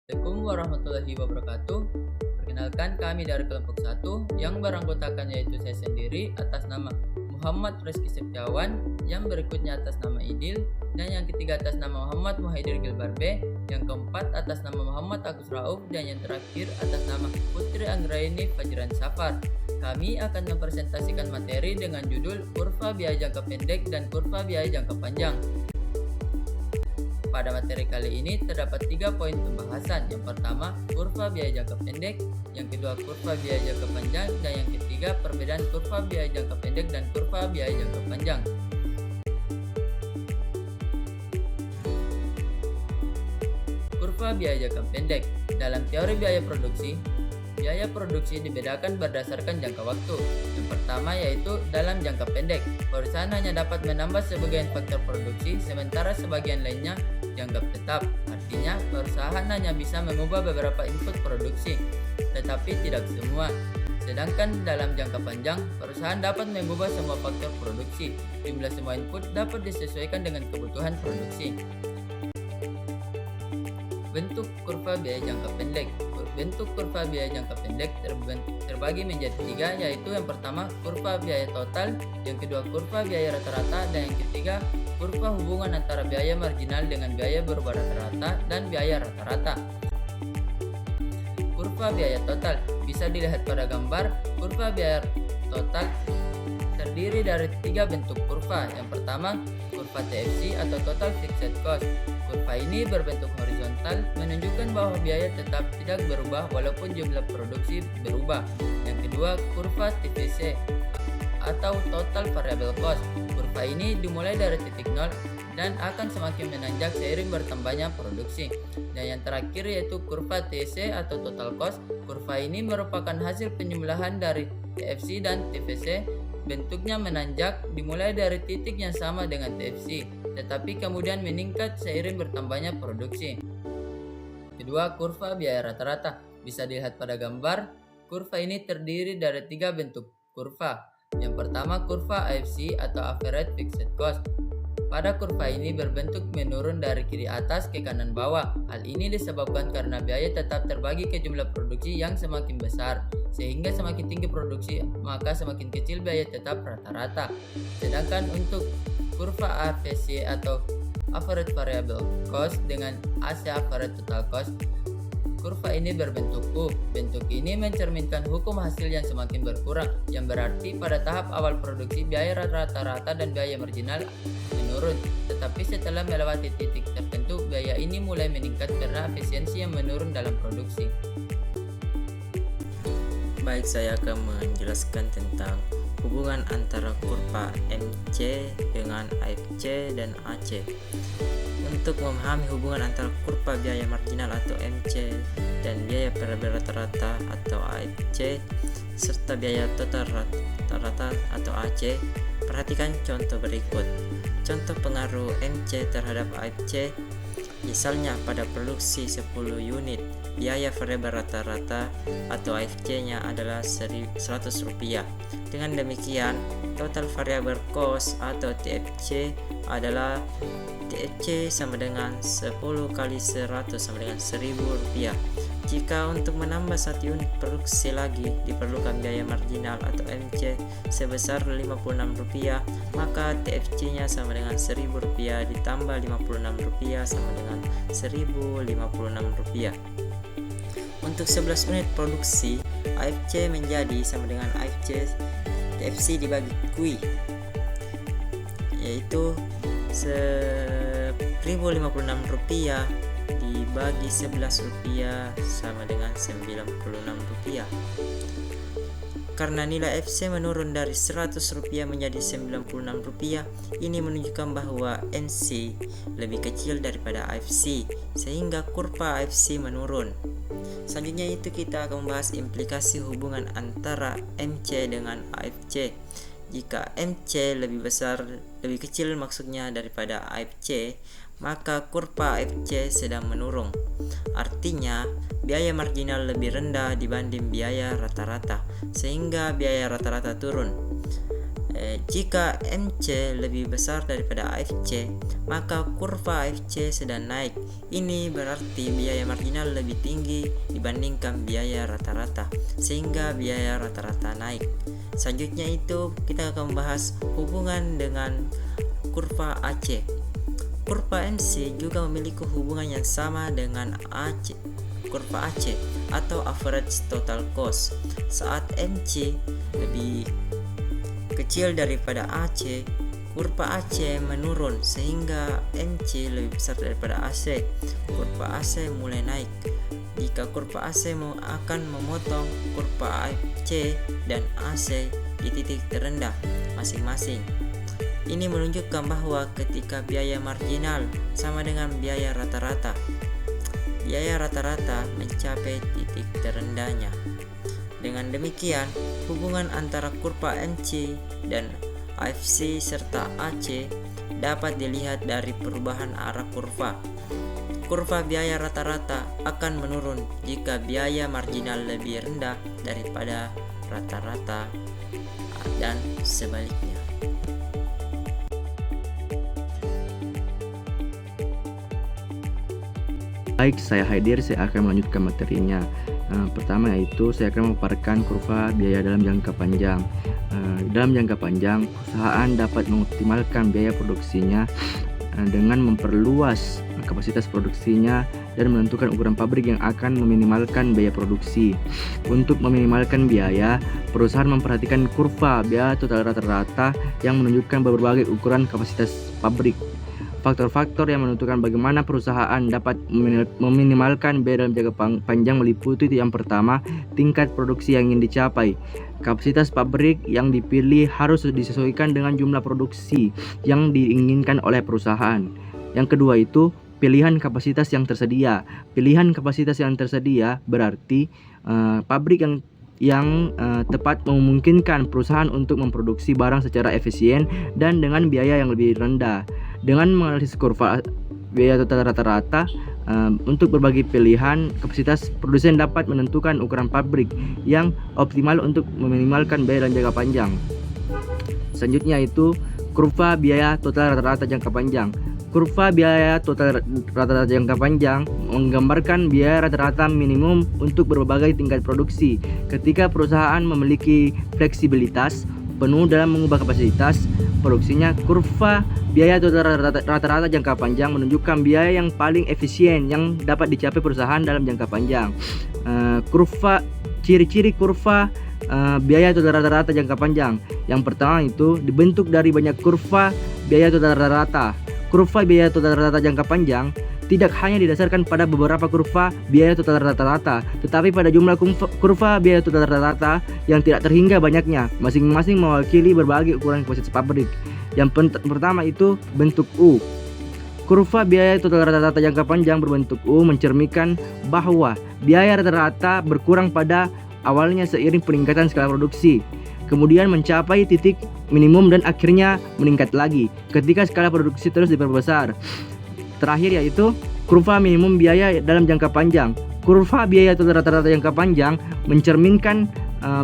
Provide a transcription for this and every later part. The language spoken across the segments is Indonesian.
Assalamualaikum warahmatullahi wabarakatuh. Perkenalkan, kami dari kelompok 1 yang beranggotakan yaitu saya sendiri atas nama Muhammad Rizky Septiawan, yang berikutnya atas nama Idil, dan yang ketiga atas nama Muhammad Muhaidir Gilbarbe, yang keempat atas nama Muhammad Agus Rauf, dan yang terakhir atas nama Putri Anggraini Fajran Safar. Kami akan mempresentasikan materi dengan judul kurva biaya jangka pendek dan kurva biaya jangka panjang. Pada materi kali ini terdapat 3 poin pembahasan. Yang pertama, kurva biaya jangka pendek, yang kedua kurva biaya jangka panjang, dan yang ketiga perbedaan kurva biaya jangka pendek dan kurva biaya jangka panjang. Kurva biaya jangka pendek. Dalam teori biaya produksi dibedakan berdasarkan jangka waktu. Yang pertama yaitu dalam jangka pendek, perusahaan hanya dapat menambah sebagian faktor produksi, sementara sebagian lainnya dianggap tetap. Artinya, perusahaan hanya bisa mengubah beberapa input produksi, tetapi tidak semua. Sedangkan dalam jangka panjang, perusahaan dapat mengubah semua faktor produksi. Jumlah semua input dapat disesuaikan dengan kebutuhan produksi. Bentuk kurva biaya jangka pendek. Bentuk kurva biaya jangka pendek terbagi menjadi 3, yaitu yang pertama kurva biaya total, yang kedua kurva biaya rata-rata, dan yang ketiga kurva hubungan antara biaya marginal dengan biaya berubah rata-rata dan biaya rata-rata. Kurva biaya total bisa dilihat pada gambar. Kurva biaya total terdiri dari 3 bentuk kurva. Yang pertama, kurva TFC atau Total Fixed Cost. Kurva ini berbentuk horizontal, menunjukkan bahwa biaya tetap tidak berubah walaupun jumlah produksi berubah. Yang kedua, kurva TVC atau Total Variable Cost. Kurva ini dimulai dari titik nol dan akan semakin menanjak seiring bertambahnya produksi. Dan yang terakhir yaitu kurva TC atau Total Cost. Kurva ini merupakan hasil penjumlahan dari TFC dan TVC. Bentuknya menanjak dimulai dari titik yang sama dengan TFC, tetapi kemudian meningkat seiring bertambahnya produksi. Kedua, kurva biaya rata-rata. Bisa dilihat pada gambar. Kurva ini terdiri dari 3 bentuk kurva. Yang pertama, kurva AFC atau Average Fixed Cost. Pada kurva ini berbentuk menurun dari kiri atas ke kanan bawah. Hal ini disebabkan karena biaya tetap terbagi ke jumlah produksi yang semakin besar, sehingga semakin tinggi produksi maka semakin kecil biaya tetap rata-rata. Sedangkan untuk kurva AVC atau Average Variable Cost dengan AC Average Total Cost, kurva ini berbentuk U. Bentuk ini mencerminkan hukum hasil yang semakin berkurang, yang berarti pada tahap awal produksi biaya rata-rata dan biaya marginal menurun, tetapi setelah melewati titik tertentu biaya ini mulai meningkat karena efisiensi yang menurun dalam produksi. Baik, saya akan menjelaskan tentang hubungan antara kurva MC dengan AFC dan AC. Untuk memahami hubungan antara kurva biaya marginal atau MC dan biaya variabel rata-rata atau AFC serta biaya total rata-rata atau AC, perhatikan contoh berikut. Contoh pengaruh MC terhadap AFC, misalnya pada produksi 10 unit, biaya variabel rata-rata atau AFC-nya adalah Rp100. Dengan demikian, total variable cost atau TFC adalah TFC sama dengan 10 kali 100 sama dengan Rp1.000. Jika untuk menambah 1 unit produksi lagi diperlukan biaya marginal atau MC sebesar Rp56, maka TFC-nya sama dengan Rp1.000 ditambah Rp56 sama dengan Rp1.056. Untuk 11 unit produksi, AFC menjadi sama dengan AFC TFC dibagi Q, yaitu Rp1.056 dibagi Rp11 sama dengan Rp96. Karena nilai FC menurun dari Rp100 menjadi Rp96, ini menunjukkan bahwa NC lebih kecil daripada AFC, sehingga kurva AFC menurun. Selanjutnya itu kita akan membahas implikasi hubungan antara MC dengan AFC. Jika MC lebih kecil maksudnya daripada AFC, maka kurva AFC sedang menurun. Artinya, biaya marginal lebih rendah dibanding biaya rata-rata, sehingga biaya rata-rata turun. Jika MC lebih besar daripada AFC, maka kurva AFC sedang naik. Ini berarti biaya marginal lebih tinggi dibandingkan biaya rata-rata, sehingga biaya rata-rata naik. Selanjutnya itu kita akan membahas hubungan dengan kurva AC. Kurva MC juga memiliki hubungan yang sama dengan kurva AC atau average total cost. Saat MC lebih kecil daripada AC, kurva AC menurun sehingga MC lebih besar daripada AC. Kurva AC mulai naik. Jika kurva AC akan memotong kurva AC dan AC di titik terendah masing-masing. Ini menunjukkan bahwa ketika biaya marginal sama dengan biaya rata-rata, biaya rata-rata mencapai titik terendahnya. Dengan demikian, hubungan antara kurva MC dan AFC serta AC dapat dilihat dari perubahan arah kurva. Kurva biaya rata-rata akan menurun jika biaya marginal lebih rendah daripada rata-rata dan sebaliknya. Baik, saya Haidir, saya akan melanjutkan materinya. Pertama yaitu saya akan memaparkan kurva biaya dalam jangka panjang. Dalam jangka panjang, perusahaan dapat mengoptimalkan biaya produksinya dengan memperluas kapasitas produksinya dan menentukan ukuran pabrik yang akan meminimalkan biaya produksi. Untuk meminimalkan biaya, perusahaan memperhatikan kurva biaya total rata-rata yang menunjukkan berbagai ukuran kapasitas pabrik. Faktor-faktor yang menentukan bagaimana perusahaan dapat meminimalkan biaya dalam jangka panjang meliputi yang pertama, tingkat produksi yang ingin dicapai. Kapasitas pabrik yang dipilih harus disesuaikan dengan jumlah produksi yang diinginkan oleh perusahaan. Yang kedua itu pilihan kapasitas yang tersedia. Pilihan kapasitas yang tersedia berarti pabrik yang tepat memungkinkan perusahaan untuk memproduksi barang secara efisien dan dengan biaya yang lebih rendah. Dengan menganalisis kurva biaya total rata-rata untuk berbagai pilihan kapasitas, produsen dapat menentukan ukuran pabrik yang optimal untuk meminimalkan biaya dalam jangka panjang. Selanjutnya itu kurva biaya total rata-rata jangka panjang. Kurva biaya total rata-rata jangka panjang menggambarkan biaya rata-rata minimum untuk berbagai tingkat produksi. Ketika perusahaan memiliki fleksibilitas penuh dalam mengubah kapasitas produksinya, kurva biaya total rata-rata jangka panjang menunjukkan biaya yang paling efisien yang dapat dicapai perusahaan dalam jangka panjang. Ciri-ciri kurva biaya total rata-rata jangka panjang. Yang pertama itu dibentuk dari banyak kurva biaya total rata-rata. Kurva biaya total rata-rata jangka panjang tidak hanya didasarkan pada beberapa kurva biaya total rata-rata, tetapi pada jumlah kurva biaya total rata-rata yang tidak terhingga banyaknya, masing-masing mewakili berbagai ukuran kapasitas pabrik. Yang pertama itu bentuk U. Kurva biaya total rata-rata jangka panjang berbentuk U mencerminkan bahwa biaya rata-rata berkurang pada awalnya seiring peningkatan skala produksi, kemudian mencapai titik minimum dan akhirnya meningkat lagi ketika skala produksi terus diperbesar. Terakhir yaitu kurva minimum biaya dalam jangka panjang. Kurva biaya total rata-rata jangka panjang mencerminkan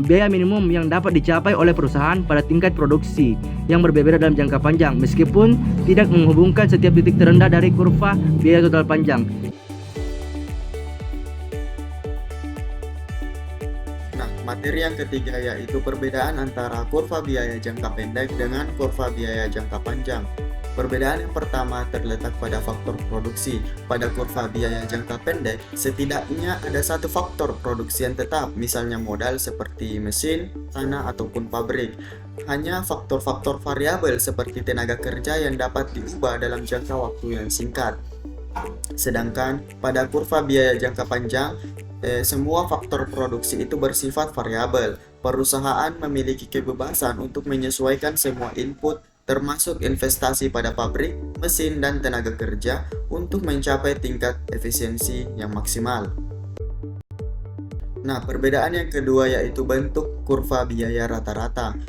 biaya minimum yang dapat dicapai oleh perusahaan pada tingkat produksi yang berbeda dalam jangka panjang, meskipun tidak menghubungkan setiap titik terendah dari kurva biaya total panjang. Materi yang ketiga yaitu perbedaan antara kurva biaya jangka pendek dengan kurva biaya jangka panjang. Perbedaan yang pertama terletak pada faktor produksi. Pada kurva biaya jangka pendek, setidaknya ada satu faktor produksi yang tetap, misalnya modal seperti mesin, tanah, ataupun pabrik. Hanya faktor-faktor variabel seperti tenaga kerja yang dapat diubah dalam jangka waktu yang singkat. Sedangkan pada kurva biaya jangka panjang, semua faktor produksi itu bersifat variabel. Perusahaan memiliki kebebasan untuk menyesuaikan semua input, termasuk investasi pada pabrik, mesin, dan tenaga kerja untuk mencapai tingkat efisiensi yang maksimal. Nah, perbedaan yang kedua yaitu bentuk kurva biaya rata-rata.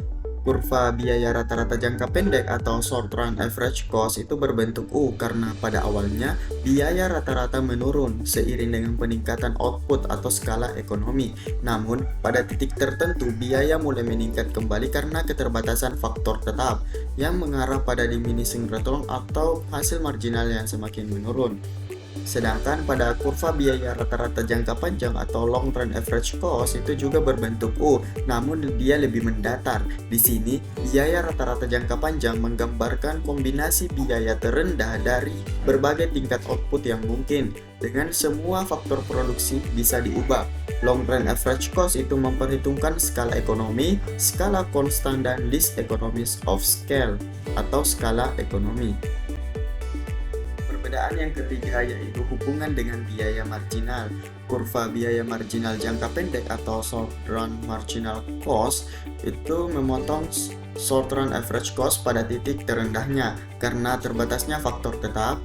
Kurva biaya rata-rata jangka pendek atau short run average cost itu berbentuk U karena pada awalnya biaya rata-rata menurun seiring dengan peningkatan output atau skala ekonomi. Namun, pada titik tertentu biaya mulai meningkat kembali karena keterbatasan faktor tetap yang mengarah pada diminishing return atau hasil marginal yang semakin menurun. Sedangkan pada kurva biaya rata-rata jangka panjang atau long run average cost itu juga berbentuk U, namun dia lebih mendatar. Di sini, biaya rata-rata jangka panjang menggambarkan kombinasi biaya terendah dari berbagai tingkat output yang mungkin, dengan semua faktor produksi bisa diubah. Long run average cost itu memperhitungkan skala ekonomi, skala konstan, dan least economies of scale atau skala ekonomi. Perbedaan yang ketiga yaitu hubungan dengan biaya marginal. Kurva biaya marginal jangka pendek atau short run marginal cost itu memotong short run average cost pada titik terendahnya karena terbatasnya faktor tetap.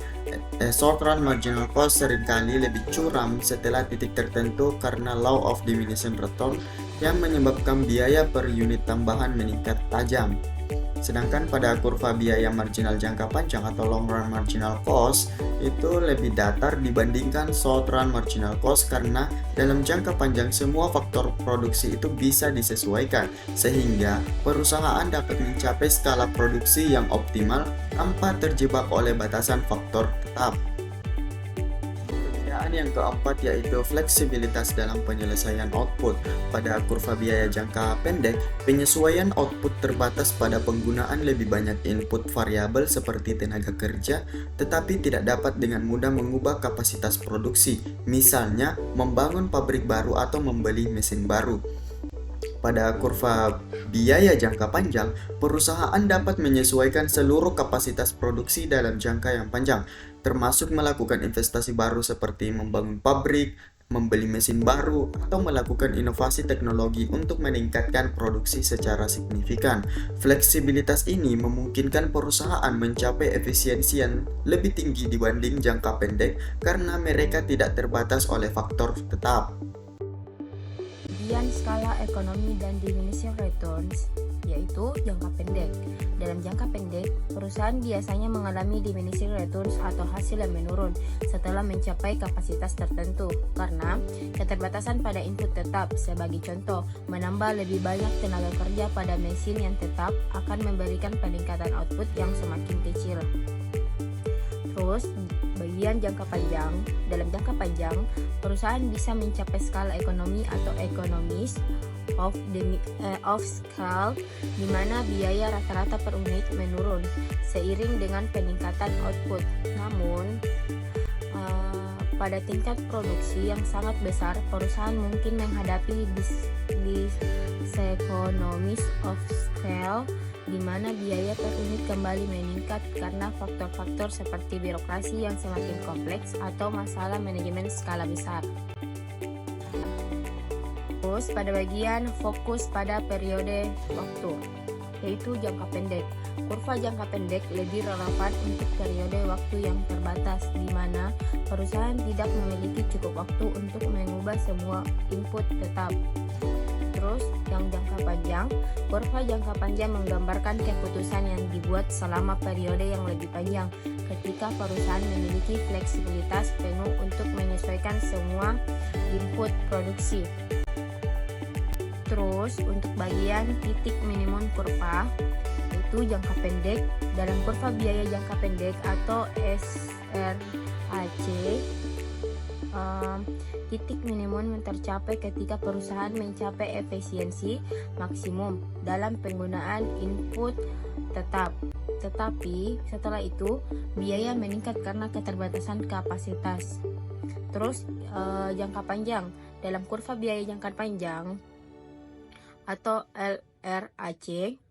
Short run marginal cost seringkali lebih curam setelah titik tertentu karena law of diminishing return yang menyebabkan biaya per unit tambahan meningkat tajam. Sedangkan pada kurva biaya marginal jangka panjang atau long run marginal cost itu lebih datar dibandingkan short run marginal cost karena dalam jangka panjang semua faktor produksi itu bisa disesuaikan sehingga perusahaan dapat mencapai skala produksi yang optimal tanpa terjebak oleh batasan faktor tetap. Yang keempat yaitu fleksibilitas dalam penyelesaian output. Pada kurva biaya jangka pendek, penyesuaian output terbatas pada penggunaan lebih banyak input variabel seperti tenaga kerja, tetapi tidak dapat dengan mudah mengubah kapasitas produksi, misalnya membangun pabrik baru atau membeli mesin baru. Pada kurva biaya jangka panjang, perusahaan dapat menyesuaikan seluruh kapasitas produksi dalam jangka yang panjang, termasuk melakukan investasi baru seperti membangun pabrik, membeli mesin baru, atau melakukan inovasi teknologi untuk meningkatkan produksi secara signifikan. Fleksibilitas ini memungkinkan perusahaan mencapai efisiensi yang lebih tinggi dibanding jangka pendek karena mereka tidak terbatas oleh faktor tetap. Kemudian skala ekonomi dan diminishing returns, yaitu jangka pendek. Dalam jangka pendek, perusahaan biasanya mengalami diminishing returns atau hasil yang menurun setelah mencapai kapasitas tertentu karena keterbatasan pada input tetap. Sebagai contoh, menambah lebih banyak tenaga kerja pada mesin yang tetap akan memberikan peningkatan output yang semakin kecil. Terus, bagian jangka panjang. Dalam jangka panjang, perusahaan bisa mencapai skala ekonomi atau economies of scale, di mana biaya rata-rata per unit menurun seiring dengan peningkatan output. Namun, pada tingkat produksi yang sangat besar, perusahaan mungkin menghadapi diseconomies of scale, di mana biaya per unit kembali meningkat karena faktor-faktor seperti birokrasi yang semakin kompleks atau masalah manajemen skala besar. Terus pada bagian fokus pada periode waktu, yaitu jangka pendek. Kurva jangka pendek lebih relevan untuk periode waktu yang terbatas, di mana perusahaan tidak memiliki cukup waktu untuk mengubah semua input tetap. Terus yang jangka panjang, kurva jangka panjang menggambarkan keputusan yang dibuat selama periode yang lebih panjang ketika perusahaan memiliki fleksibilitas penuh untuk menyesuaikan semua input produksi. Terus untuk bagian titik minimum kurva, yaitu jangka pendek. Dalam kurva biaya jangka pendek atau SRAC, titik minimum tercapai ketika perusahaan mencapai efisiensi maksimum dalam penggunaan input tetap. Tetapi setelah itu biaya meningkat karena keterbatasan kapasitas. Terus jangka panjang. Dalam kurva biaya jangka panjang atau LRAC,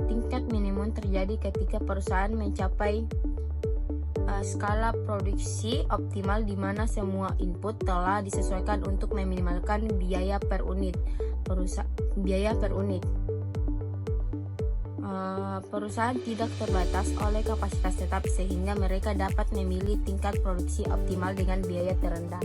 tingkat minimum terjadi ketika perusahaan mencapai skala produksi optimal di mana semua input telah disesuaikan untuk meminimalkan biaya per unit. Perusahaan tidak terbatas oleh kapasitas tetap sehingga mereka dapat memilih tingkat produksi optimal dengan biaya terendah.